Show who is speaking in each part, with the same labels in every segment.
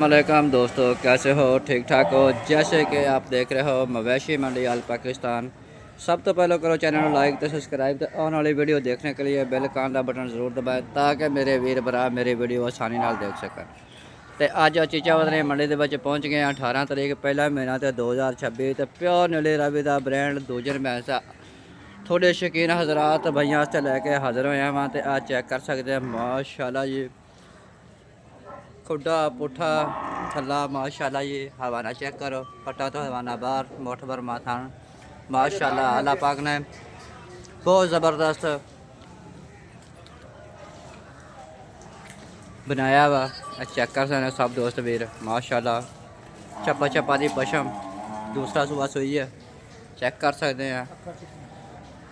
Speaker 1: वालेकुम दोस्तों, कैसे हो? ठीक ठाक हो? जैसे कि आप देख रहे हो मवेशी मंडी अल पाकिस्तान। सब तो पहले करो चैनल लाइक तो सब्सक्राइब तो आने वाली वीडियो देखने के लिए बेल आइकन का बटन ज़रूर दबाएं ताकि मेरे वीर भरा मेरी वीडियो आसानी नाल देख सकन। तो अज चीचा वतने मंडी के पहुँच गए 18 तरीक पहला महीना तो 2026 तो प्योर नीली रावी का ब्रांड दूजन भैंसा थोड़े शौकीन हजरात भाइयों वास्ते लैके हाजिर होया वहाँ तो आज चेक कर सकते हैं। माशाल्लाह जी, खुडा पुठा थला माशाल्लाह जी, हवाना चेक करो, पट्टा तो हवाना बार मोठ भर माथा माशाल्लाह अल्लाह पाक ने बहुत ज़बरदस्त बनाया वा। चेक कर सकते सब दोस्त वीर माशाल्लाह। चप्पा चप्पा दी पशम दूसरा सुबह सुई है, चेक कर सकते हैं।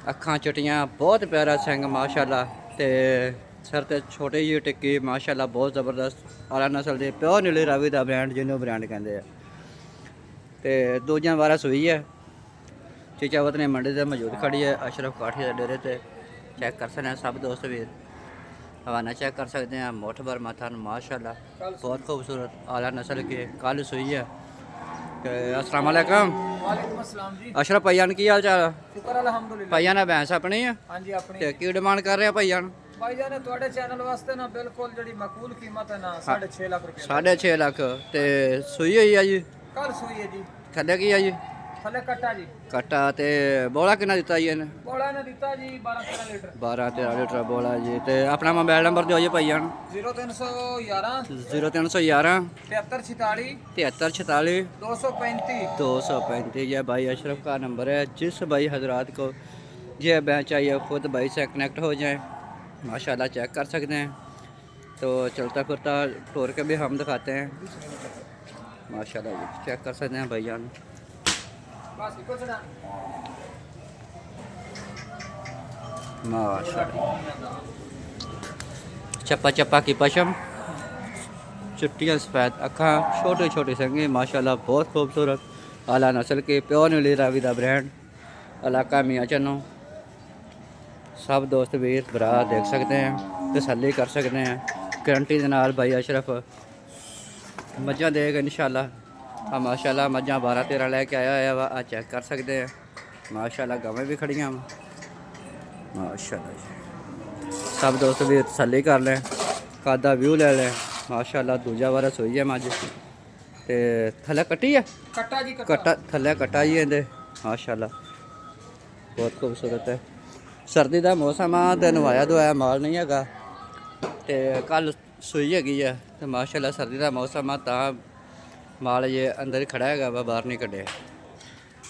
Speaker 1: अखां चुटियाँ बहुत प्यारा सिंह माशाल्लाह ते सर ते छोटी जी टिक्की माशाल्लाह बहुत ज़बरदस्त आला नस्ल के प्योर नीली रावी का ब्रांड जिन्हों ब्रांड कहते हैं। तो दूजा बारह सुई है चीचा वतने मंडी से मौजूद खड़ी है अशरफ काठी के डेरे से। चेक कर सकते हैं सब दोस्त वीर, हवाना चेक कर सकते हैं। मोठ भर माथान माशाल्लाह बहुत खूबसूरत आला नस्ल की कल सुई है। अस्सलाम वालेकुम।
Speaker 2: वालेकुम अस्सलाम जी।
Speaker 1: अशरफ भैया की हाल चाल?
Speaker 2: शुक्र अल्हम्दुलिल्लाह।
Speaker 1: भैया ने भैंस अपनी है
Speaker 2: हाँ जी अपनी।
Speaker 1: ते की डिमांड कर रहे हैं भैया?
Speaker 2: भाईजान ने थोड़े चैनल वास्ते ना बिल्कुल जी मकबूल कीमत है ना 6.5 लाख रुपए।
Speaker 1: 6.5 लाख ते सुई हुई है जी?
Speaker 2: कल सुई है जी।
Speaker 1: थले की है जी?
Speaker 2: थले कट्टा जी।
Speaker 1: कट्टा ते बोला कितना दिता जी इन्हें?
Speaker 2: बोला ने दिता जी 12-13 लीटर।
Speaker 1: 12-13 लीटर बोला जी। ते अपना मोबाइल नंबर दो जी भैया?
Speaker 2: 0311
Speaker 1: 0311
Speaker 2: 7346
Speaker 1: 7346
Speaker 2: 235।
Speaker 1: 235। यह भाई अशरफ का नंबर है। जिस भाई हजरात को यह बैच चाहिए खुद भाई से कनेक्ट हो जाए माशाल्लाह चेक कर सकते हैं। तो चलता फिरता टोर के भी हम दिखाते हैं माशाल्लाह जी, चेक कर सकते हैं भैया। माशाल्लाह चप्पा चप्पा की पशम चुट्टियाँ सफ़ैद अखा छोटी छोटी संगी माशाल्लाह बहुत खूबसूरत आला नस्ल के प्योर नीली रावी का ब्रांड इलाका मियाँ चन्नो। सब दोस्त वीर भरा देख सकते हैं, तसल्ली कर सकते हैं। गारंटी के नाल भाई अशरफ मझा देगा इंशाल्लाह। हाँ माशाल्लाह मझा 12-13 लैके आया हुआ वा, आज चेक कर सकते हैं माशाल्लाह। गवें भी खड़ियाँ माशाल्लाह जी। सब दोस्त भी तसल्ली कर लें, कादा व्यू ले लें माशाल्लाह। दूजा बार सोई है मझ ते थले कट्टी है
Speaker 2: कट्टा जी
Speaker 1: कट्टा थले कट्टा ही है माशाल्लाह बहुत खूबसूरत है। सर्दी का मौसम आ तो नवाया धोया माल नहीं है तो कल सुई हैगी है तो माशाल्लाह सर्दी का मौसम आ ता माल ये अंदर ही खड़ा है वा बाहर नहीं कढ़े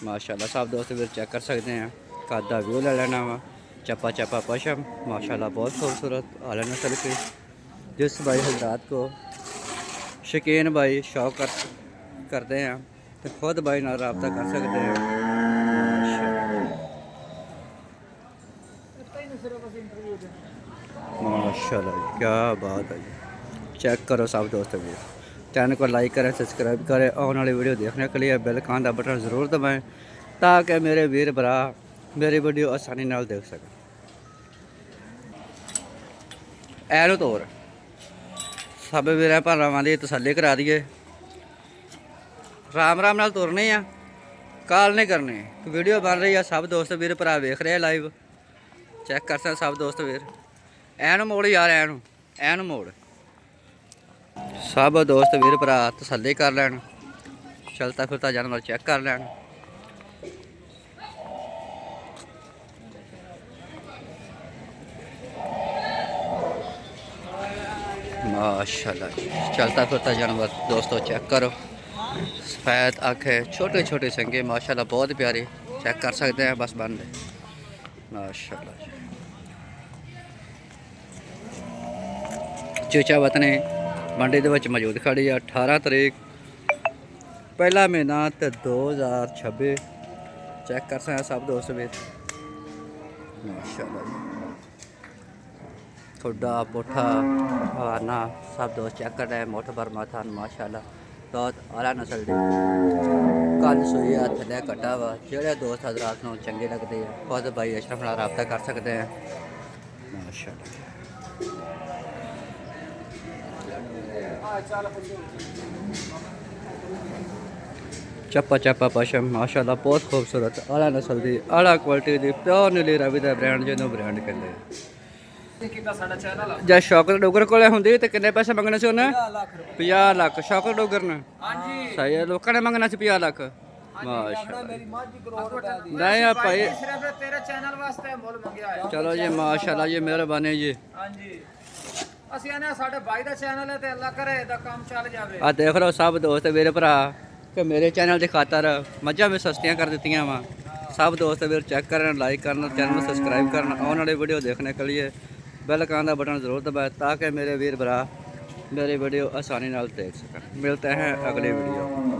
Speaker 1: माशाल्लाह। सब दोस्त फिर चेक कर सकते हैं, कादा व्यू ले लेना वा। चप्पा चप्पा पशम माशाल्लाह बहुत खूबसूरत आला नस्ल की। जिस भाई हजरात को शौकीन भाई शौक करते हैं तो खुद भाई ना रब्ता कर सकते हैं माशाल्लाह। क्या बात है जी, चेक करो सब दोस्तों भी। चैनल को लाइक करें, सब्सक्राइब करें, आने वाली वीडियो देखने के लिए बेल आइकन का बटन ज़रूर दबाएं ताकि मेरे वीर भरा मेरी वीडियो आसानी नाल देख सकें। ऐनू तौर सब वीर भरावां दी तसल्ली करा दिए, राम राम नाल तुरने आ, काल नहीं करनी। वीडियो बन रही है, सब दोस्त वीर भरा वेख रहे लाइव, चेक कर सकते सब दोस्त वीर। ऐन मोड़ यार ऐन मोड़ सब दोस्त वीर भरा तसल्ली कर लैन, चलता फिरता जानवर चेक कर लैन। माशाल्लाह चलता फिरता जानवर दोस्तों चेक करो। सफ़ैद आँखें छोटे छोटे संगे माशाल्लाह बहुत प्यारी, चेक कर सकते हैं बस बंद माशाल्लाह। चीचा वतने मंडी के मौजूद खड़ी है 18 तरीक पहला महीना तो 2026। चेक कर सकते हैं सब दोस्त भी माशाल्लाह। खुडा पुठा हवाना सब दोस्त चेक कर रहे हैं। मोठ भर माथा माशाल्लाह बहुत आला नस्ल दी कल सुई थले कटा वा। जोड़े दोस्त हजरात को चंगे लगते हैं खुद भाई अशरफ नाल रब्ता कर सकते हैं माशाल्लाह।
Speaker 2: ਚੱਲ ਪੁੱਛੋ
Speaker 1: ਚੱਪਾ ਚੱਪਾ ਪਸ਼ਮ ਮਾਸ਼ਾਅੱਲਾ ਬਹੁਤ ਖੂਬਸੂਰਤ ਆਲਾ ਨਸਲ ਦੀ ਆਲਾ ਕੁਆਲਿਟੀ ਦੀ ਪਿਓਰ ਨੀਲੀ ਰਾਵੀ ਦਾ ਬ੍ਰਾਂਡ ਜਿਹਨੂੰ ਬ੍ਰਾਂਡ ਕਹਿੰਦੇ ਆ।
Speaker 2: ਇਹ ਕਿੱਦਾਂ ਸਾਡਾ ਚੈਨਲ ਆ
Speaker 1: ਜੇ ਸ਼ੌਕਰ ਡੋਗਰ ਕੋਲੇ ਹੁੰਦੀ ਤੇ ਕਿੰਨੇ ਪੈਸੇ ਮੰਗਣੇ ਸੀ ਉਹਨੇ
Speaker 2: 50 ਲੱਖ ਰੁਪਏ
Speaker 1: 50 ਲੱਖ ਸ਼ੌਕਰ ਡੋਗਰ ਨੇ
Speaker 2: ਹਾਂਜੀ
Speaker 1: ਸਹੀ ਹੈ ਲੋਕਾਂ ਨੇ ਮੰਗਣਾ ਸੀ 50 ਲੱਖ
Speaker 2: ਆਖਣਾ
Speaker 1: ਮਾਸ਼ਾਅੱਲਾ
Speaker 2: ਮੇਰੀ ਮਾਂ ਦੀ ਕਰੋੜ ਰੁਪਏ ਦੀ
Speaker 1: ਨਹੀਂ ਆ ਭਾਈ
Speaker 2: ਸਿਰਫ ਤੇਰੇ ਚੈਨਲ ਵਾਸਤੇ ਮੁੱਲ ਮੰਗਿਆ ਹੈ
Speaker 1: ਚਲੋ ਜੀ ਮਾਸ਼ਾਅੱਲਾ ਜੀ ਮਿਹਰਬਾਨੀ ਜੀ
Speaker 2: ਹਾਂਜੀ ਅਸੀਂ ਆਨੇ ਸਾਡੇ ਭਾਈ ਦਾ ਚੈਨਲ ਹੈ ਤੇ ਅੱਲਾ ਕਰੇ ਇਹਦਾ ਕੰਮ ਚੱਲ ਜਾਵੇ
Speaker 1: ਆ ਦੇਖ ਲਓ ਸਭ ਦੋਸਤ ਵੀਰ ਭਰਾ ਕਿ ਮੇਰੇ ਚੈਨਲ ਦੀ ਖਾਤਰ ਮੱਝਾਂ ਵੀ ਸਸਤੀਆਂ ਕਰ ਦਿੱਤੀਆਂ ਵਾ सब दोस्त ਵੀਰ चेक ਕਰਨ ਲਾइक करना चैनल में सब्सक्राइब करना आने वाले वीडियो देखने के लिए बेल आइकन का बटन ज़रूर दबाएं ताकि मेरे वीर भरा मेरी वीडियो आसानी नाल देख सकें। मिलते हैं अगली वीडियो।